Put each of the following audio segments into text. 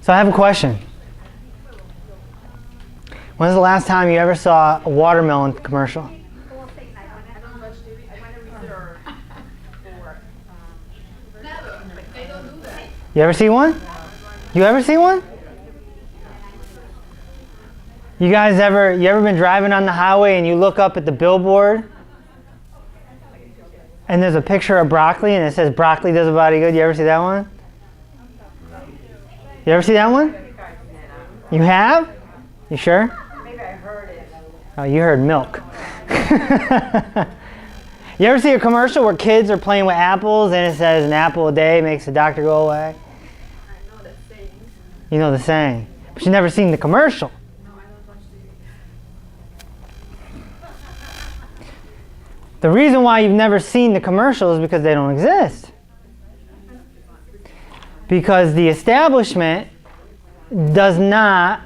So I have a question. When's the last time you ever saw a watermelon commercial? You ever see one? You ever see one? You guys ever been driving on the highway and you look up at the billboard and there's a picture of broccoli and it says broccoli does a body good? You ever see that one? You ever see that one? You have? You sure? Maybe I heard it. Oh, you heard milk. You ever see a commercial where kids are playing with apples and it says an apple a day makes the doctor go away? I know that saying. You know the saying. But you've never seen the commercial. No, I don't watch TV. The reason why you've never seen the commercial is because they don't exist. Because the establishment does not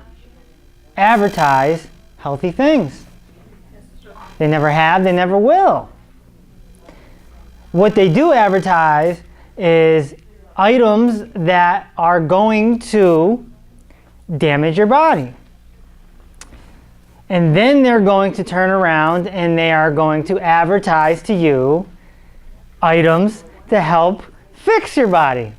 advertise healthy things. They never have, they never will. What they do advertise is items that are going to damage your body. And then they're going to turn around and they are going to advertise to you items to help fix your body.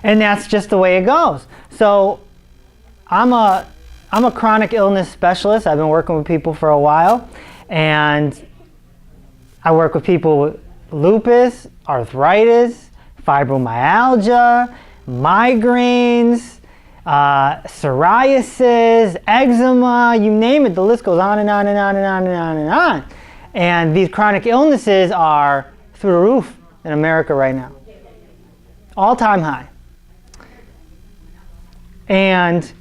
And that's just the way it goes. So I'm a chronic illness specialist. I've been working with people for a while. And I work with people with lupus, arthritis, fibromyalgia, migraines, psoriasis, eczema, you name it. The list goes on and on and on and on and on and on. And these chronic illnesses are through the roof in America right now. All-time high. And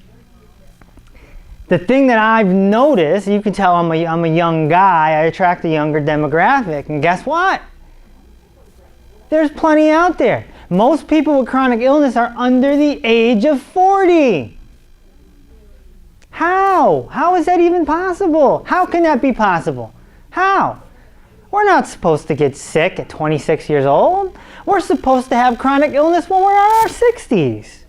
the thing that I've noticed, you can tell I'm a young guy, I attract a younger demographic, and guess what? There's plenty out there. Most people with chronic illness are under the age of 40. How? How is that even possible? How can that be possible? How? We're not supposed to get sick at 26 years old. We're supposed to have chronic illness when we're in our 60s.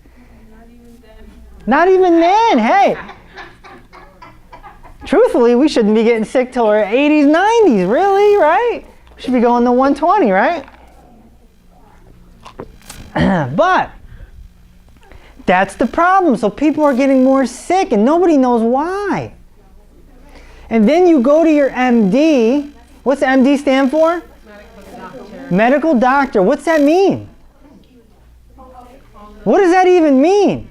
Not even then. Not even then, hey. Truthfully, we shouldn't be getting sick till our 80s, 90s, really, right? We should be going to 120, right? But that's the problem. So people are getting more sick and nobody knows why. And then you go to your MD. What's MD stand for? Medical doctor. Medical doctor. What's that mean? What does that even mean?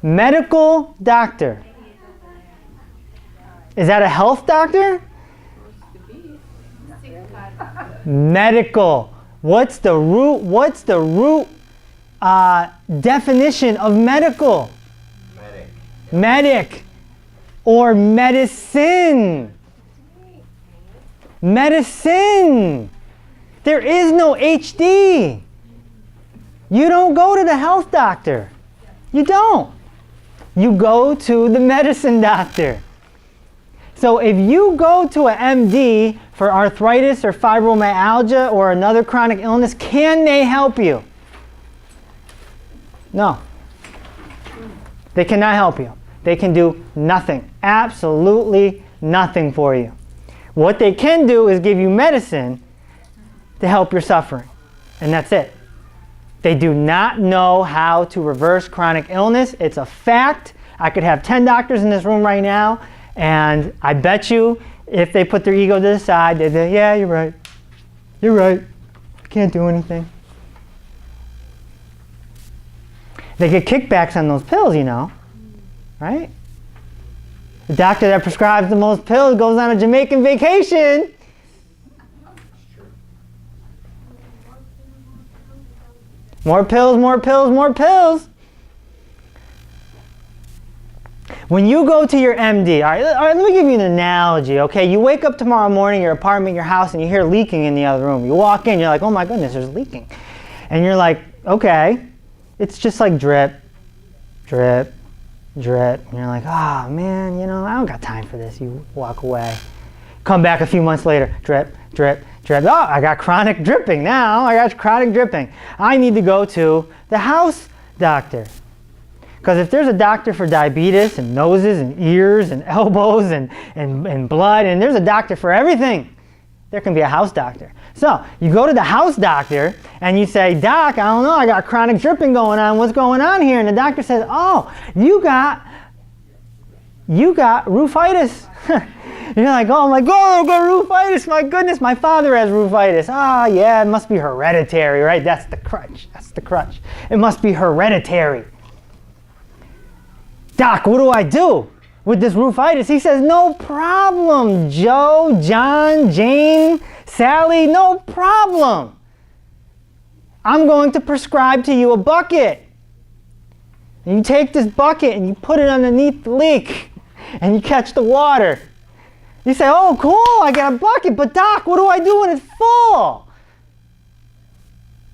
Medical doctor. Is that a health doctor? Medical. What's the root definition of medical? Medic. Or medicine. Medicine. There is no HD. You don't go to the health doctor. You don't. You go to the medicine doctor. So if you go to an MD for arthritis or fibromyalgia or another chronic illness, can they help you? No. They cannot help you. They can do nothing. Absolutely nothing for you. What they can do is give you medicine to help your suffering. And that's it. They do not know how to reverse chronic illness. It's a fact. I could have 10 doctors in this room right now, and I bet you if they put their ego to the side, they'd say, yeah, you're right. You're right. I can't do anything. They get kickbacks on those pills, you know, right? The doctor that prescribes the most pills goes on a Jamaican vacation. More pills, more pills, more pills. When you go to your MD, all right, let me give you an analogy, okay? You wake up tomorrow morning, your apartment, your house, and you hear leaking in the other room. You walk in, you're like, oh my goodness, there's leaking. And you're like, okay, it's just like drip, drip, drip. And you're like, oh man, you know, I don't got time for this. You walk away. Come back a few months later, drip, drip, Oh, I got chronic dripping now. I got chronic dripping. I need to go to the house doctor. Because if there's a doctor for diabetes and noses and ears and elbows and blood, and there's a doctor for everything, there can be a house doctor. So you go to the house doctor and you say, Doc, I don't know, I got chronic dripping going on. What's going on here? And the doctor says, oh, you got roofitis. You're like, oh my God, I've got roofitis. My goodness, my father has roofitis. Ah, yeah, it must be hereditary, right? That's the crutch. That's the crutch. It must be hereditary. Doc, what do I do with this roofitis? He says, no problem, Joe, John, Jane, Sally, no problem. I'm going to prescribe to you a bucket. And you take this bucket and you put it underneath the leak and you catch the water. You say, oh, cool, I got a bucket, but Doc, what do I do when it's full?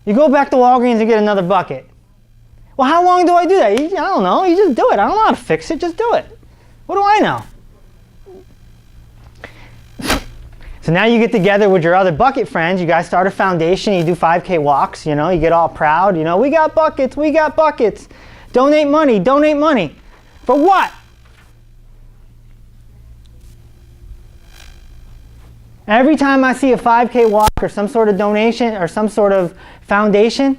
You go back to Walgreens and get another bucket. Well, how long do I do that? I don't know. You just do it. I don't know how to fix it. Just do it. What do I know? So now you get together with your other bucket friends. You guys start a foundation. You do 5K walks. You get all proud. We got buckets. We got buckets. Donate money. Donate money. For what? Every time I see a 5K walk or some sort of donation or some sort of foundation,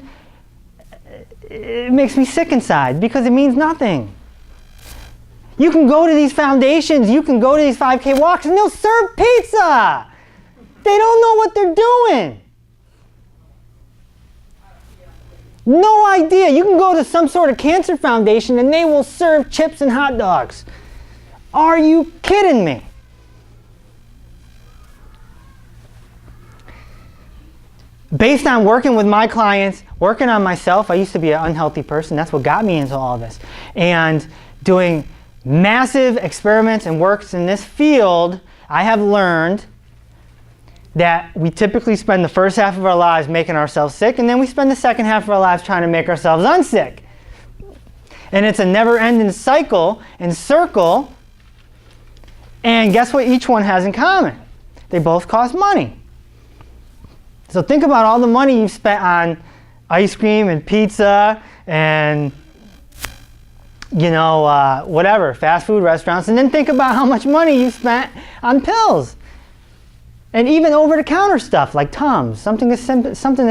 it makes me sick inside because it means nothing. You can go to these foundations, you can go to these 5K walks, and they'll serve pizza. They don't know what they're doing. No idea. You can go to some sort of cancer foundation and they will serve chips and hot dogs. Are you kidding me? Based on working with my clients, working on myself, I used to be an unhealthy person. That's what got me into all this. And doing massive experiments and works in this field, I have learned that we typically spend the first half of our lives making ourselves sick, and then we spend the second half of our lives trying to make ourselves unsick. And it's a never-ending cycle and circle. And guess what each one has in common? They both cost money. So think about all the money you've spent on ice cream and pizza and whatever, fast food restaurants, and then think about how much money you spent on pills. And even over-the-counter stuff like Tums, something as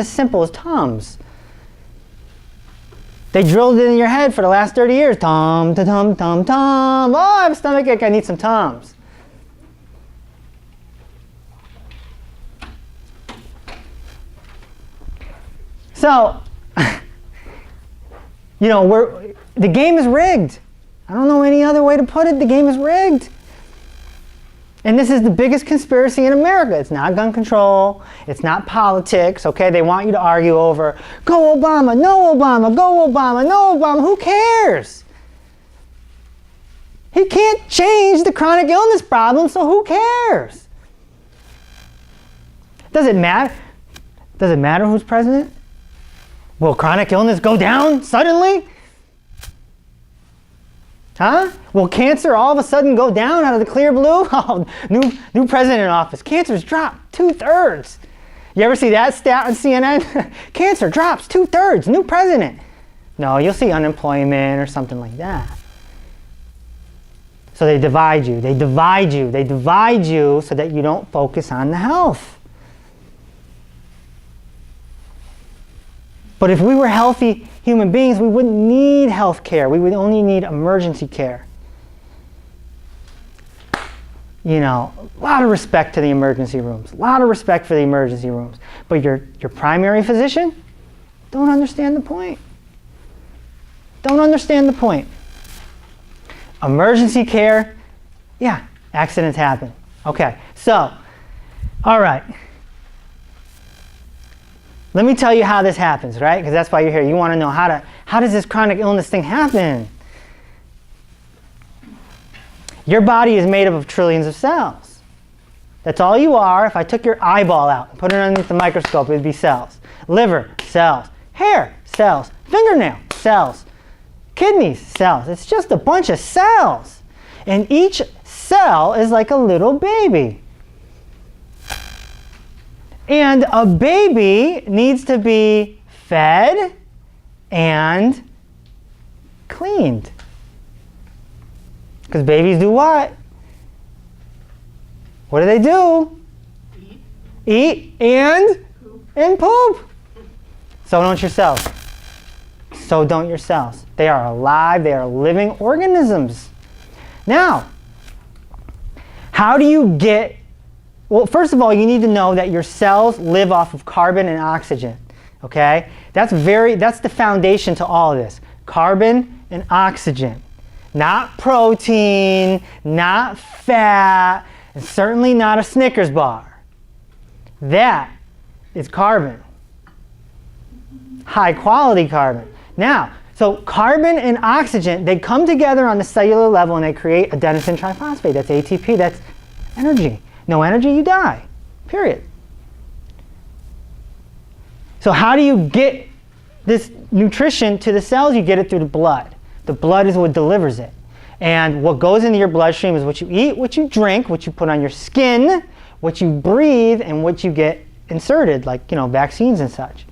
simple as Tums. They drilled it in your head for the last 30 years. Tum, tum, tum, tum. Oh, I have a stomachache, I need some Tums. So, the game is rigged. I don't know any other way to put it. The game is rigged. And this is the biggest conspiracy in America. It's not gun control. It's not politics, okay? They want you to argue over, go Obama, no Obama, go Obama, no Obama. Who cares? He can't change the chronic illness problem, so who cares? Does it matter? Does it matter who's president? Will chronic illness go down suddenly? Huh? Will cancer all of a sudden go down out of the clear blue? Oh, new president in office. Cancer's dropped 2/3. You ever see that stat on CNN? Cancer drops 2/3. New president. No, you'll see unemployment or something like that. So they divide you. They divide you. They divide you so that you don't focus on the health. But if we were healthy human beings, we wouldn't need health care. We would only need emergency care. A lot of respect to the emergency rooms. A lot of respect for the emergency rooms. But your primary physician don't understand the point. Don't understand the point. Emergency care, yeah, accidents happen. Okay, so, all right. Let me tell you how this happens, right? Because that's why you're here. You want to know how does this chronic illness thing happen? Your body is made up of trillions of cells. That's all you are. If I took your eyeball out and put it underneath the microscope, it would be cells. Liver, cells. Hair, cells. Fingernail, cells. Kidneys, cells. It's just a bunch of cells. And each cell is like a little baby. And a baby needs to be fed and cleaned. Because babies do what? What do they do? Eat and poop. So don't your cells. So don't your cells. They are alive. They are living organisms. Now, how do you get... Well, first of all, you need to know that your cells live off of carbon and oxygen. Okay? That's the foundation to all of this. Carbon and oxygen. Not protein, not fat, and certainly not a Snickers bar. That is carbon. High quality carbon. Now, so carbon and oxygen, they come together on the cellular level and they create adenosine triphosphate. That's ATP. That's energy. No energy, you die. Period. So how do you get this nutrition to the cells? You get it through the blood. The blood is what delivers it. And what goes into your bloodstream is what you eat, what you drink, what you put on your skin, what you breathe, and what you get inserted, like, vaccines and such.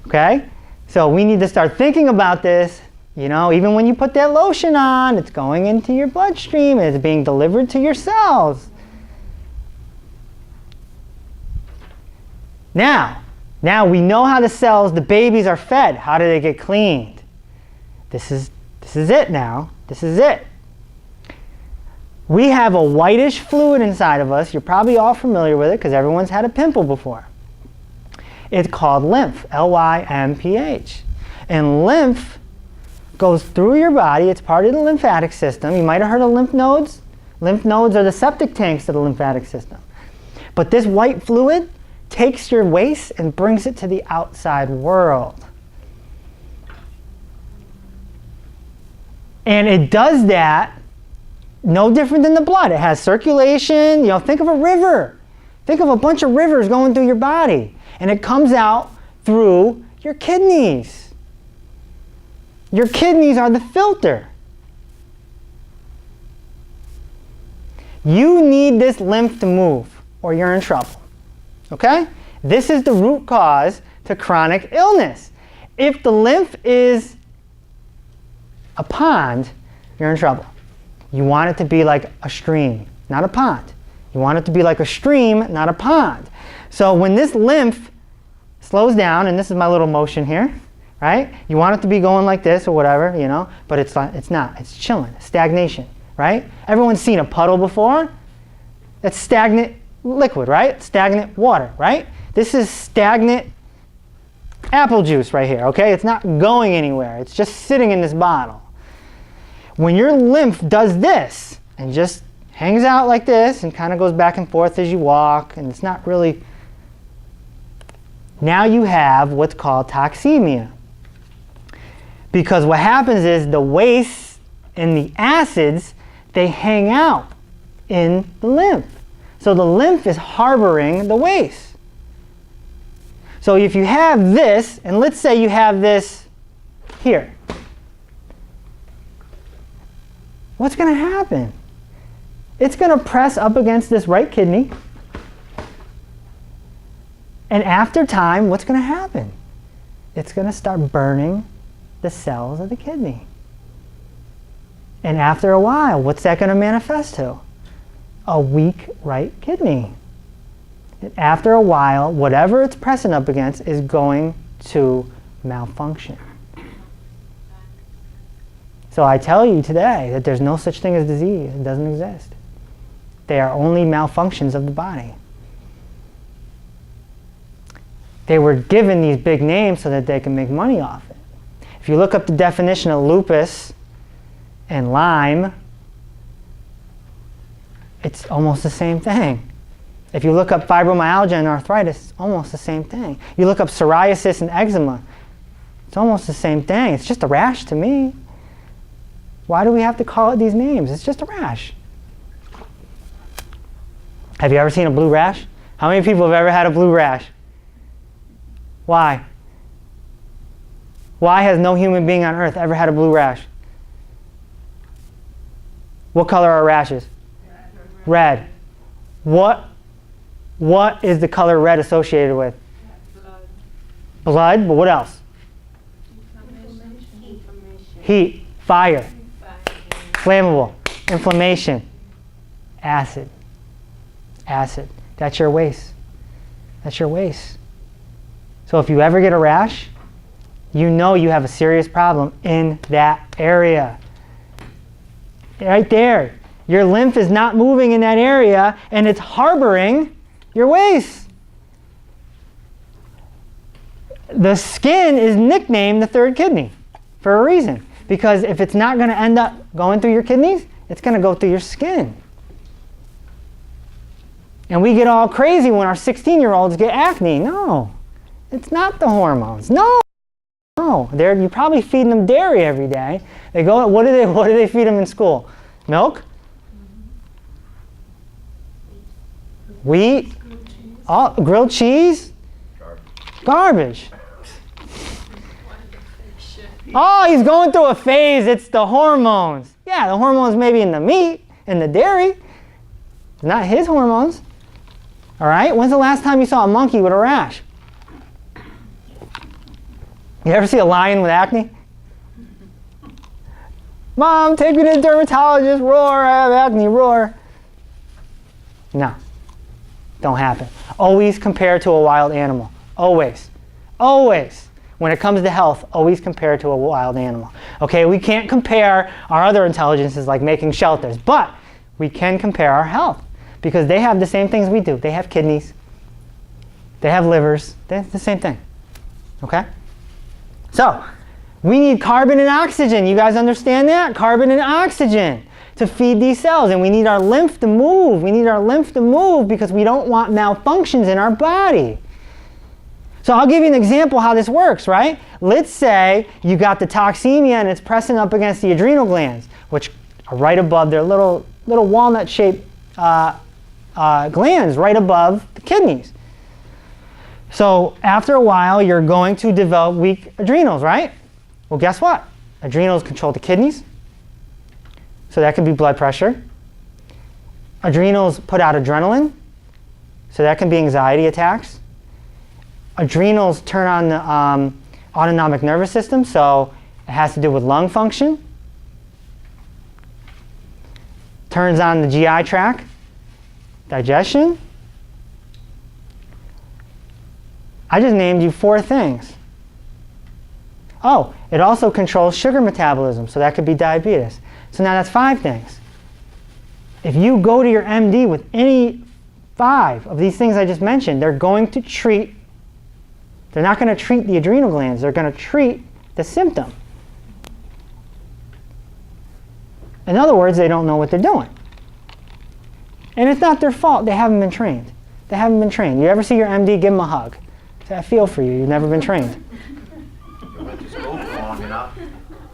Okay? So we need to start thinking about this. Even when you put that lotion on, it's going into your bloodstream and it's being delivered to your cells. Now we know how the cells, the babies are fed. How do they get cleaned? This is it now. This is it. We have a whitish fluid inside of us. You're probably all familiar with it because everyone's had a pimple before. It's called lymph, L-Y-M-P-H. And lymph goes through your body. It's part of the lymphatic system. You might have heard of lymph nodes. Lymph nodes are the septic tanks of the lymphatic system. But this white fluid takes your waste and brings it to the outside world. And it does that no different than the blood. It has circulation. Think of a river. Think of a bunch of rivers going through your body. And it comes out through your kidneys. Your kidneys are the filter. You need this lymph to move or you're in trouble. Okay? This is the root cause to chronic illness. If the lymph is a pond, you're in trouble. You want it to be like a stream, not a pond. You want it to be like a stream, not a pond. So when this lymph slows down, and this is my little motion here, right? You want it to be going like this or whatever, but it's not. It's chilling, stagnation, right? Everyone's seen a puddle before. That's stagnant liquid, right? Stagnant water, right? This is stagnant apple juice right here, okay? It's not going anywhere. It's just sitting in this bottle. When your lymph does this and just hangs out like this and kind of goes back and forth as you walk, and it's not really... Now you have what's called toxemia. Because what happens is the waste and the acids, they hang out in the lymph. So the lymph is harboring the waste. So if you have this, and let's say you have this here, what's going to happen? It's going to press up against this right kidney. And after time, what's going to happen? It's going to start burning the cells of the kidney. And after a while, what's that going to manifest to? A weak right kidney. And after a while, whatever it's pressing up against is going to malfunction. So I tell you today that there's no such thing as disease. It doesn't exist. They are only malfunctions of the body. They were given these big names so that they can make money off it. If you look up the definition of lupus and Lyme, it's almost the same thing. If you look up fibromyalgia and arthritis, it's almost the same thing. You look up psoriasis and eczema, it's almost the same thing. It's just a rash to me. Why do we have to call it these names? It's just a rash. Have you ever seen a blue rash? How many people have ever had a blue rash? Why? Why has no human being on earth ever had a blue rash? What color are rashes? Red. What What is the color red associated with? Blood, but what else? Heat, fire, flammable, inflammation, acid. Acid. That's your waste. That's your waste. So if you ever get a rash, you know you have a serious problem in that area. Right there. Your lymph is not moving in that area and it's harboring your waste. The skin is nicknamed the third kidney for a reason. Because if it's not going to end up going through your kidneys, it's going to go through your skin. And we get all crazy when our 16-year-olds get acne. No, it's not the hormones. No, you're probably feeding them dairy every day. They go, what do they feed them in school? Milk? Wheat? Grilled cheese? Garbage. Oh, he's going through a phase. It's the hormones. Yeah, the hormones maybe in the meat, in the dairy. It's not his hormones. All right? When's the last time you saw a monkey with a rash? You ever see a lion with acne? Mom, take me to the dermatologist. Roar, I have acne. Roar. No. Don't happen. Always compare to a wild animal. Always. Always. When it comes to health, always compare to a wild animal. Okay, we can't compare our other intelligences like making shelters, but we can compare our health because they have the same things we do. They have kidneys. They have livers. They have the same thing. Okay? So, we need carbon and oxygen. You guys understand that? Carbon and oxygen to feed these cells. And we need our lymph to move. We need our lymph to move because we don't want malfunctions in our body. So I'll give you an example how this works, right? Let's say you got the toxemia and it's pressing up against the adrenal glands, which are right above their little walnut-shaped glands right above the kidneys. So after a while, you're going to develop weak adrenals, right? Well, guess what? Adrenals control the kidneys. So that could be blood pressure. Adrenals put out adrenaline. So that can be anxiety attacks. Adrenals turn on the autonomic nervous system, so it has to do with lung function. Turns on the GI tract, digestion. I just named you 4 things. Oh, it also controls sugar metabolism, so that could be diabetes. So now that's 5 things. If you go to your MD with any 5 of these things I just mentioned, they're going to treat. They're not going to treat the adrenal glands. They're going to treat the symptom. In other words, they don't know what they're doing. And it's not their fault. They haven't been trained. They haven't been trained. You ever see your MD, give them a hug. Say, I feel for you. You've never been trained. They went to school for long enough.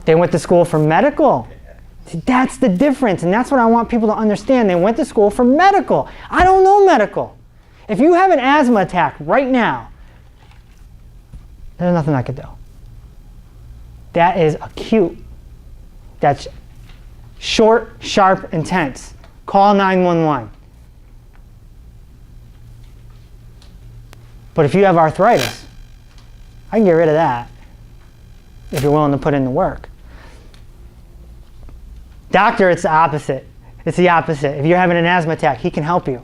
They went to school for medical. See, that's the difference. And that's what I want people to understand. They went to school for medical. I don't know medical. If you have an asthma attack right now, there's nothing I could do. That is acute. That's short, sharp, intense. Call 911. But if you have arthritis, I can get rid of that if you're willing to put in the work. Doctor, it's the opposite. It's the opposite. If you're having an asthma attack, he can help you.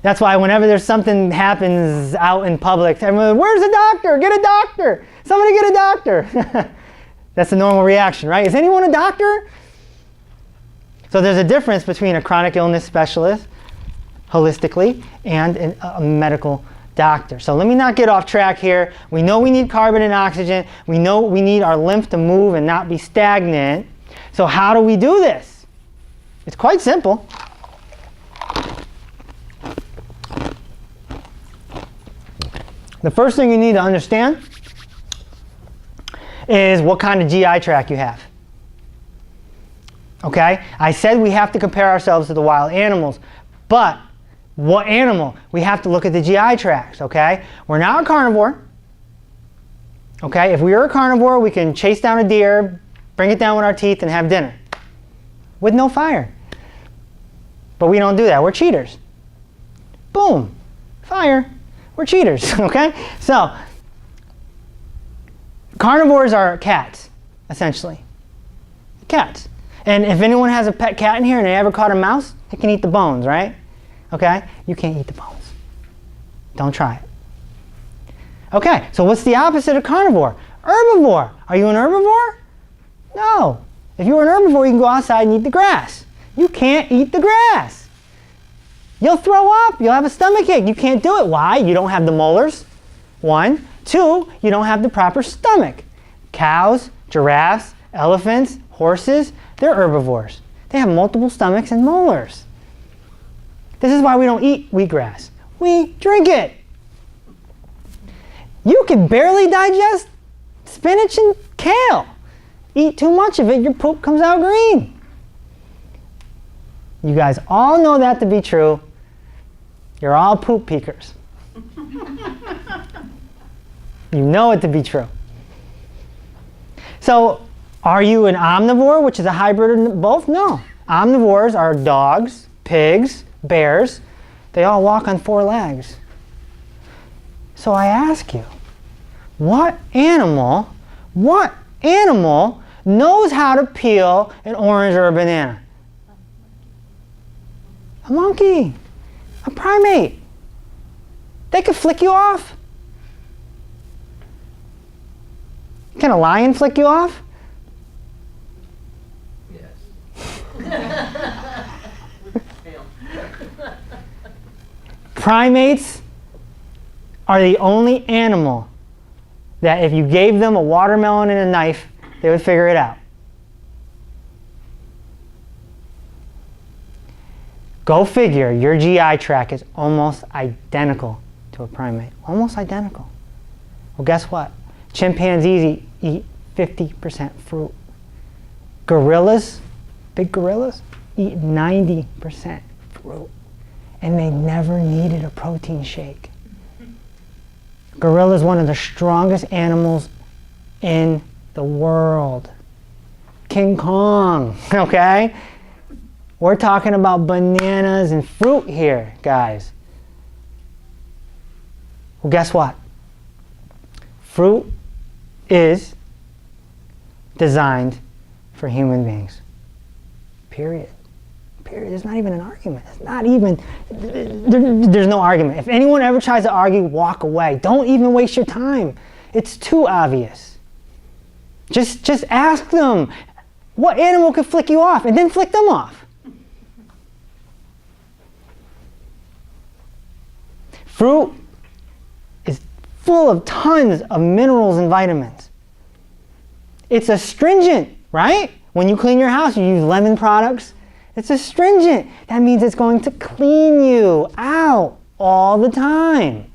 That's why whenever there's something happens out in public, everyone, where's the doctor? Get a doctor. Somebody get a doctor. That's the normal reaction, right? Is anyone a doctor? So there's a difference between a chronic illness specialist, holistically, and a medical doctor. So let me not get off track here. We know we need carbon and oxygen. We know we need our lymph to move and not be stagnant. So how do we do this? It's quite simple. The first thing you need to understand is what kind of GI tract you have. Okay? I said we have to compare ourselves to the wild animals, but what animal? We have to look at the GI tracts, okay? We're not a carnivore. Okay? If we were a carnivore, we can chase down a deer, bring it down with our teeth, and have dinner with no fire. But we don't do that. We're cheaters. Boom. fire. We're cheaters, okay? So, carnivores are cats, essentially. Cats. And if anyone has a pet cat in here and they ever caught a mouse, it can eat the bones, right? Okay? You can't eat the bones. Don't try it. Okay, so what's the opposite of carnivore? Herbivore. Are you an herbivore? No. If you're an herbivore, you can go outside and eat the grass. You can't eat the grass. You'll throw up. You'll have a stomachache. You can't do it. Why? You don't have the molars. 1. 2, you don't have the proper stomach. Cows, giraffes, elephants, horses, they're herbivores. They have multiple stomachs and molars. This is why we don't eat wheatgrass. We drink it. You can barely digest spinach and kale. Eat too much of it, your poop comes out green. You guys all know that to be true. You're all poop peekers. You know it to be true. So, are you an omnivore, which is a hybrid of both? No. Omnivores are dogs, pigs, bears. They all walk on 4 legs. So I ask you, what animal knows how to peel an orange or a banana? A monkey, a primate. They could flick you off. Can a lion flick you off? Yes. Primates are the only animal that if you gave them a watermelon and a knife, they would figure it out. Go figure, your GI tract is almost identical to a primate. Almost identical. Well, guess what? Chimpanzees eat 50% fruit. Gorillas, big gorillas, eat 90% fruit. And they never needed a protein shake. Gorilla is one of the strongest animals in the world. King Kong, okay? We're talking about bananas and fruit here, guys. Well, guess what? Fruit is designed for human beings. Period. Period. There's not even an argument. It's not even, there's no argument. If anyone ever tries to argue, walk away. Don't even waste your time. It's too obvious. Just ask them, what animal could flick you off? And then flick them off. Fruit is full of tons of minerals and vitamins. It's astringent, right? When you clean your house, you use lemon products. It's astringent. That means it's going to clean you out all the time.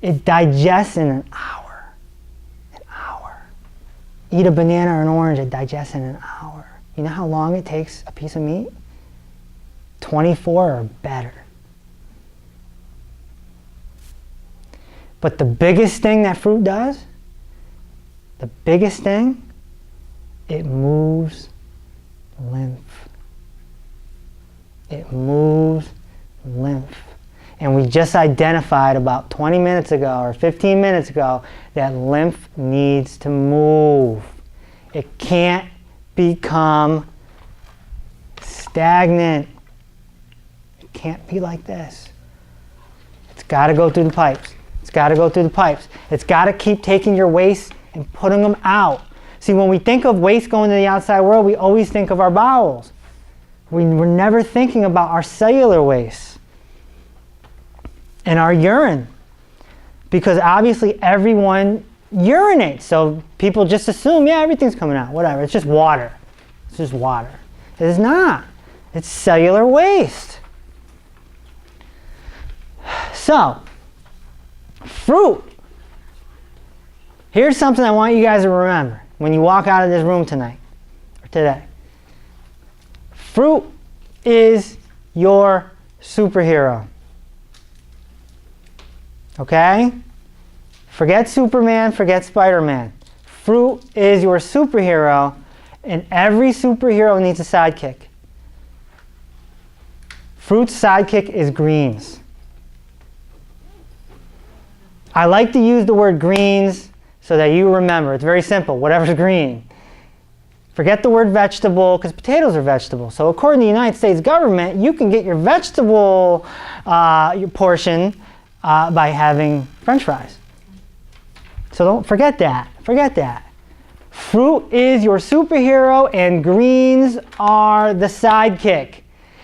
It digests in an hour. An hour. Eat a banana or an orange, it digests in an hour. You know how long it takes a piece of meat? 24 or better. But the biggest thing that fruit does, the biggest thing, it moves lymph. It moves lymph. And we just identified about 20 minutes ago or 15 minutes ago that lymph needs to move. It can't become stagnant. It can't be like this. It's got to go through the pipes. It's got to go through the pipes. It's got to keep taking your waste and putting them out. See, when we think of waste going to the outside world, we always think of our bowels. We're never thinking about our cellular waste and our urine. Because obviously everyone urinates. So people just assume, yeah, everything's coming out, whatever. It's just water. It's just water. It is not. It's cellular waste. So, fruit. Here's something I want you guys to remember when you walk out of this room tonight or today. Fruit is your superhero. Okay? Forget Superman, forget Spider-Man. Fruit is your superhero, and every superhero needs a sidekick. Fruit's sidekick is greens. I like to use the word greens so that you remember. It's very simple, whatever's green. Forget the word vegetable, because potatoes are vegetables. So according to the United States government, you can get your vegetable your portion by having French fries. So don't forget that. Forget that. Fruit is your superhero and greens are the sidekick.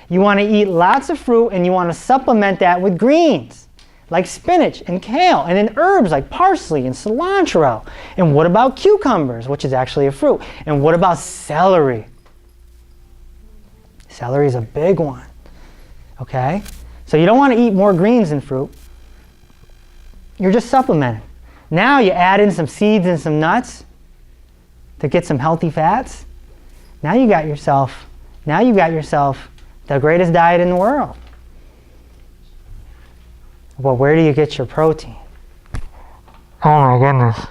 You want to eat lots of fruit and you want to supplement that with greens like spinach and kale, and then herbs like parsley and cilantro. And what about cucumbers, which is actually a fruit? And what about celery? Celery is a big one. Okay? So you don't want to eat more greens than fruit. You're just supplementing. Now you add in some seeds and some nuts to get some healthy fats. Now you got yourself the greatest diet in the world. Well, where do you get your protein? Oh my goodness.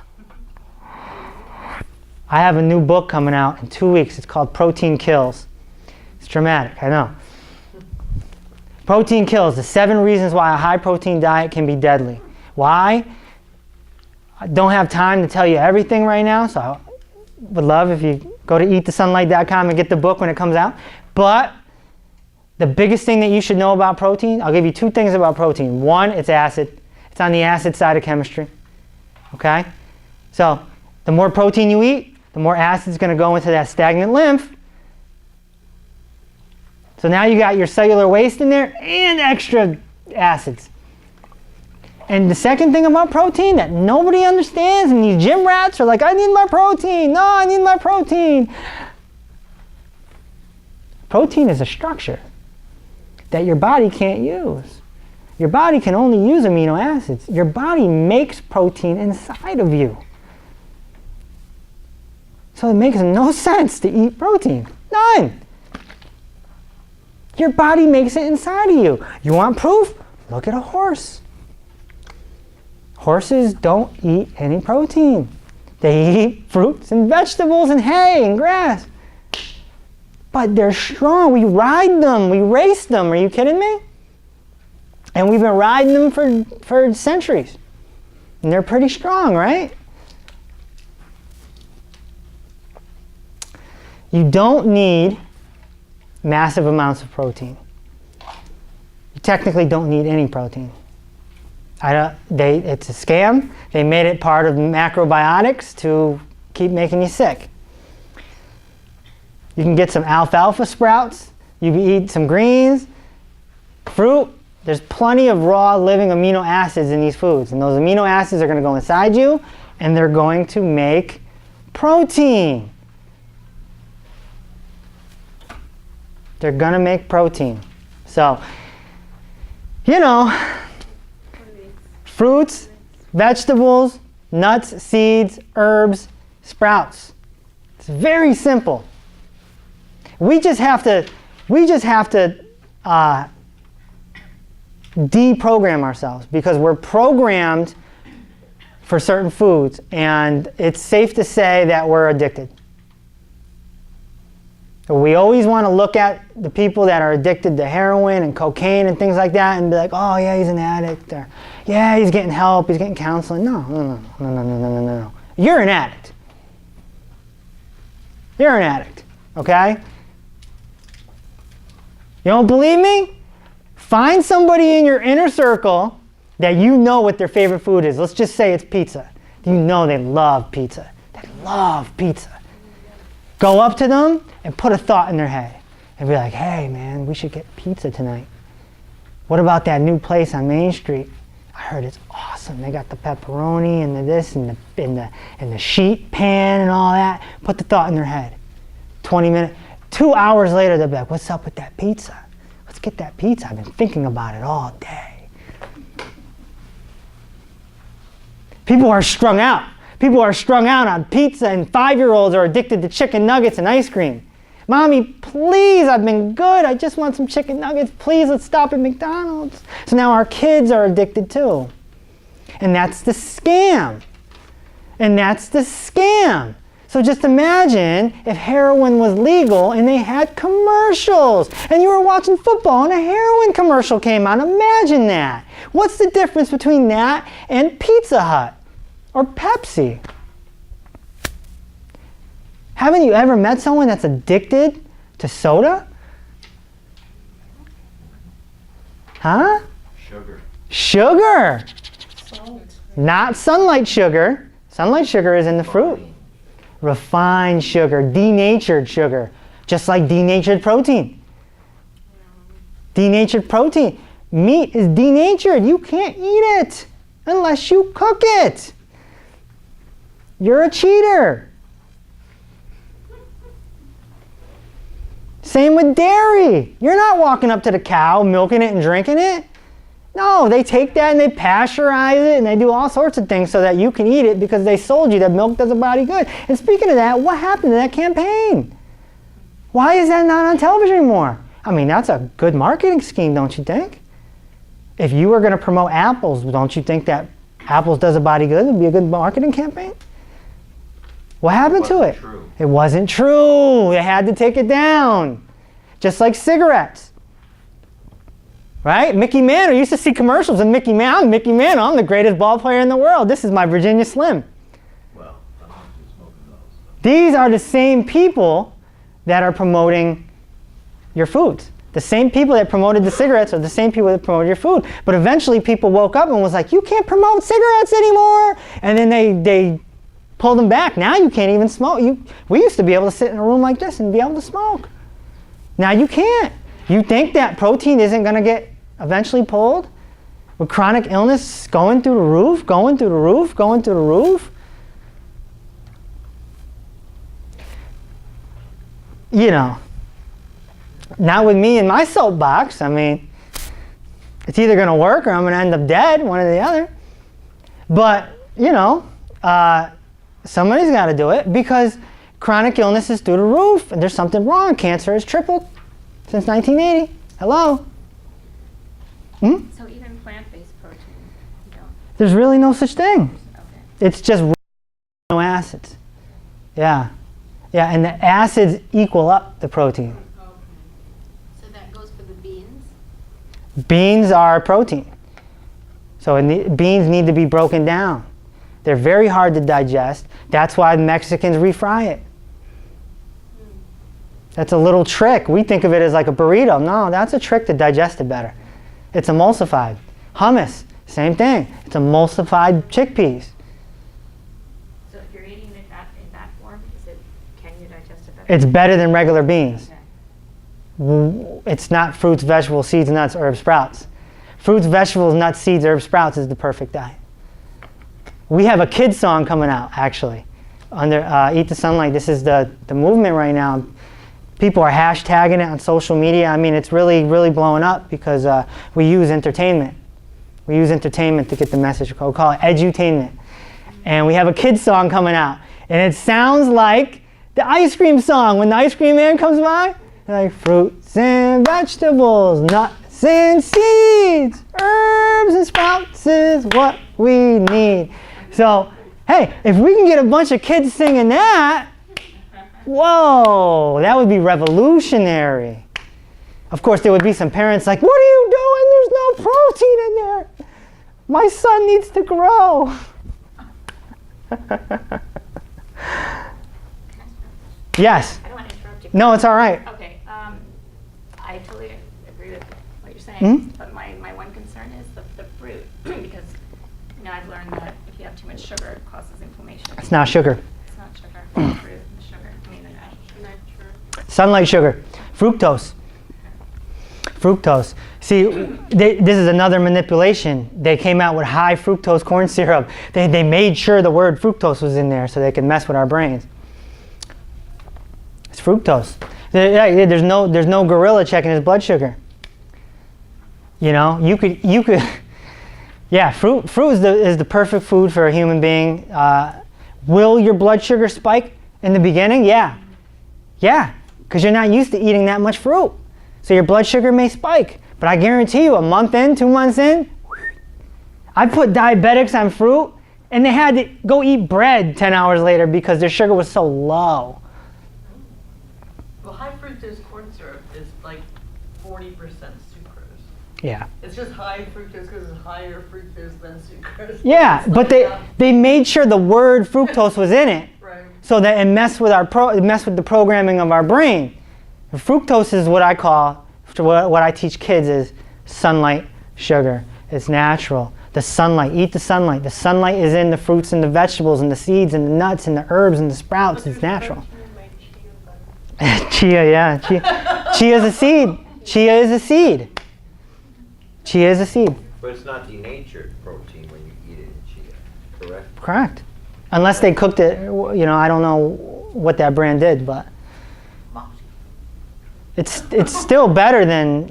I have a new book coming out in 2 weeks. It's called Protein Kills. It's dramatic, I know. Protein Kills, the 7 reasons why a high protein diet can be deadly. Why? I don't have time to tell you everything right now, so I would love if you go to eatthesunlight.com and get the book when it comes out. But the biggest thing that you should know about protein, I'll give you 2 things about protein. One, it's acid. It's on the acid side of chemistry. Okay? So the more protein you eat, the more acid is going to go into that stagnant lymph. So now you got your cellular waste in there and extra acids. And the second thing about protein that nobody understands, and these gym rats are like, I need my protein. No, I need my protein. Protein is a structure that your body can't use. Your body can only use amino acids. Your body makes protein inside of you. So it makes no sense to eat protein. None. Your body makes it inside of you. You want proof? Look at a horse. Horses don't eat any protein. They eat fruits and vegetables and hay and grass. But they're strong. We ride them. We race them. Are you kidding me? And we've been riding them for centuries. And they're pretty strong, right? You don't need massive amounts of protein. You technically don't need any protein. It's a scam. They made it part of macrobiotics to keep making you sick. You can get some alfalfa sprouts. You can eat some greens, fruit. There's plenty of raw living amino acids in these foods. And those amino acids are going to go inside you and they're going to make protein. They're going to make protein. So, you know, fruits, vegetables, nuts, seeds, herbs, sprouts. It's very simple. We just have to deprogram ourselves because we're programmed for certain foods, and it's safe to say that we're addicted. We always want to look at the people that are addicted to heroin and cocaine and things like that and be like, oh yeah, he's an addict, or yeah, he's getting help, he's getting counseling. No. You're an addict. You're an addict, okay? You don't believe me? Find somebody in your inner circle that you know what their favorite food is. Let's just say it's pizza. You know they love pizza. They love pizza. Go up to them and put a thought in their head and be like, hey man, we should get pizza tonight. What about that new place on Main Street? I heard it's awesome. They got the pepperoni and the this and the sheet pan and all that. Put the thought in their head. 20 minutes. 2 hours later, they'll be like, what's up with that pizza? Let's get that pizza. I've been thinking about it all day. People are strung out. People are strung out on pizza, and 5-year-olds are addicted to chicken nuggets and ice cream. Mommy, please, I've been good. I just want some chicken nuggets. Please, let's stop at McDonald's. So now our kids are addicted too. And that's the scam. And that's the scam. So just imagine if heroin was legal and they had commercials and you were watching football and a heroin commercial came on. Imagine that. What's the difference between that and Pizza Hut or Pepsi? Haven't you ever met someone that's addicted to soda? Huh? Sugar. Sugar. Salt. Not sunlight sugar. Sunlight sugar is in the fruit. Refined sugar, denatured sugar, just like denatured protein. Denatured protein. Meat is denatured. You can't eat it unless you cook it. You're a cheater. Same with dairy. You're not walking up to the cow, milking it and drinking it. No, they take that and they pasteurize it and they do all sorts of things so that you can eat it because they sold you that milk does a body good. And speaking of that, what happened to that campaign? Why is that not on television anymore? I mean, that's a good marketing scheme, don't you think? If you were going to promote apples, don't you think that apples does a body good would be a good marketing campaign? What happened to it? True. It wasn't true. They had to take it down. Just like cigarettes. Right? Mickey Mantle. You used to see commercials of Mickey Mantle. I'm Mickey Mantle. I'm the greatest ball player in the world. This is my Virginia Slim. Well, I'm not just smoking those. These are the same people that are promoting your foods. The same people that promoted the cigarettes are the same people that promoted your food. But eventually people woke up and was like, you can't promote cigarettes anymore. And then they pulled them back. Now you can't even smoke. We used to be able to sit in a room like this and be able to smoke. Now you can't. You think that protein isn't going to get eventually pulled? With chronic illness going through the roof, going through the roof, going through the roof? You know, not with me in my soapbox. I mean, it's either going to work or I'm going to end up dead, one or the other. But, you know, somebody's got to do it because chronic illness is through the roof and there's something wrong. Cancer has tripled since 1980. Hello? So even plant-based protein, you don't. There's really no such thing. Okay. It's just amino acids. Yeah. Yeah, and the acids equal up the protein. Okay. So that goes for the beans? Beans are protein. So beans need to be broken down. They're very hard to digest. That's why Mexicans refry it. That's a little trick. We think of it as like a burrito. No, that's a trick to digest it better. It's emulsified. Hummus, same thing. It's emulsified chickpeas. So if you're eating it in that form, can you digest it better? It's better than regular beans. Okay. It's not fruits, vegetables, seeds, nuts, herbs, sprouts. Fruits, vegetables, nuts, seeds, herbs, sprouts is the perfect diet. We have a kids song coming out, actually, under Eat the Sunlight. This is the movement right now. People are hashtagging it on social media. I mean, it's really, really blowing up because we use entertainment. We use entertainment to get the message. We call it edutainment. And we have a kids song coming out. And it sounds like the ice cream song when the ice cream man comes by. Like fruits and vegetables, nuts and seeds, herbs and sprouts is what we need. So, hey, if we can get a bunch of kids singing that, whoa, that would be revolutionary. Of course, there would be some parents like, what are you doing? There's no protein in there. My son needs to grow. Yes. I don't want to interrupt you. No, it's all right. Okay. I totally agree with what you're saying, but my one concern is the fruit because I've learned that if you have too much sugar, it causes inflammation. It's not sugar. It's not sugar. It's fruit, the sugar. I mean, not true. Sunlight sugar. Fructose. Fructose. See, this is another manipulation. They came out with high fructose corn syrup. They made sure the word fructose was in there so they could mess with our brains. It's fructose. There's no gorilla checking his blood sugar. You know, you could. Yeah, fruit is the perfect food for a human being. Will your blood sugar spike in the beginning? Yeah, because you're not used to eating that much fruit. So your blood sugar may spike. But I guarantee you, a month in, 2 months in, I put diabetics on fruit, And they had to go eat bread 10 hours later because their sugar was so low. Well, high fructose corn syrup is like 40% sucrose. Yeah. It's just high fructose because it's higher fructose than sucrose. Yeah, It's but like, they made sure the word fructose was in it right. so that it messed with it messed with the programming of our brain. And fructose is what I call, what I teach kids is sunlight sugar. It's natural. The sunlight, eat the sunlight. The sunlight is in the fruits and the vegetables and the seeds and the nuts and the herbs and the sprouts. It's natural. Chia, yeah. Chia is a seed. Chia is a seed. Chia is a seed. But it's not denatured protein when you eat it in chia, correct? Correct. Unless they cooked it, I don't know what that brand did, but it's still better than,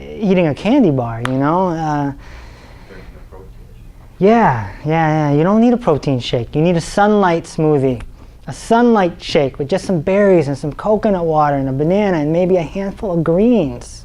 eating a candy bar, Yeah. You don't need a protein shake. You need a sunlight smoothie. A sunlight shake with just some berries and some coconut water and a banana and maybe a handful of greens.